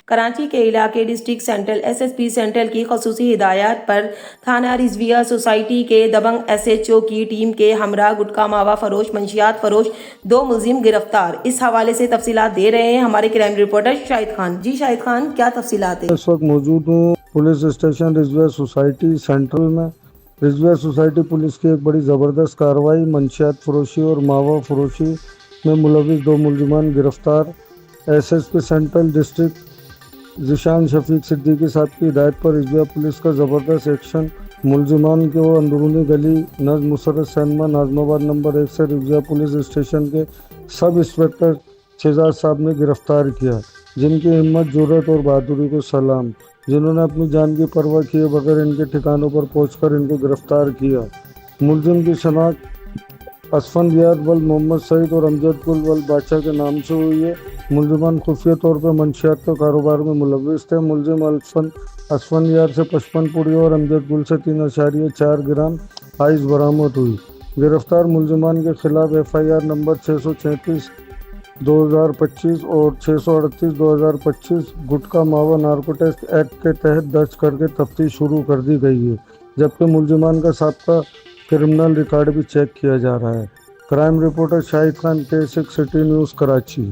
کراچی کے علاقے district central S S P central کی خصوصی ہدایات پر تھانہ رضویہ سوسائٹی کے دبنگ ایس ایچ او کی ٹیم کے ہمراہ گٹکا ماوا فروش منشیات فروش 2 ملزم گرفتار۔ اس حوالے سے تفصیلات دے رہے ہیں ہمارے کرائم رپورٹر شاہد خان۔ جی شاہد خان، کیا تفصیلات ہیں؟ اس وقت موجود ہوں police station Rizvia society central میں۔ رضویہ سوسائٹی پولیس کی ایک بڑی زبردست کارروائی، منشیات فروشی اور ماوا فروشی میں ملوث 2 ملزمان گرفتار۔ S S P central district Zeeshan شفیق صدیقی صاحب کی ہدایت پر رضویہ پولیس کا زبردست ایکشن، ملزمان کو اندرونی گلی نزد مسرت سینما ناظم آباد نمبر 1 سے رضویہ پولیس اسٹیشن کے سب انسپکٹر شہزاد صاحب نے گرفتار کیا، جن کی ہمت، جرأت اور بہادری کو سلام، جنہوں نے اپنی جان کی پرواہ کیے بغیر ان کے ٹھکانوں پر پہنچ کر ان کو گرفتار کیا۔ ملزم کی شناخت اسفندیار ول محمد سعید اور امجد گل ول بادشاہ کے نام سے ہوئی ہے۔ ملزمان خفیہ طور پر منشیات کے کاروبار میں ملوث تھے۔ ملزم اسفندیار سے 55 پوڑیوں اور امجد گل سے 3.4 گرام آئس برآمد ہوئی۔ گرفتار ملزمان کے خلاف FIR نمبر 636 2025 اور 638 2025 گٹکا ماوا نارکوٹکس ایکٹ کے تحت درج کر کے تفتیش شروع کر دی گئی ہے، جبکہ ملزمان کا سابقہ کرمنل ریکارڈ بھی چیک کیا جا رہا ہے۔ Crime reporter Shahid Khan, K6 city news, Karachi.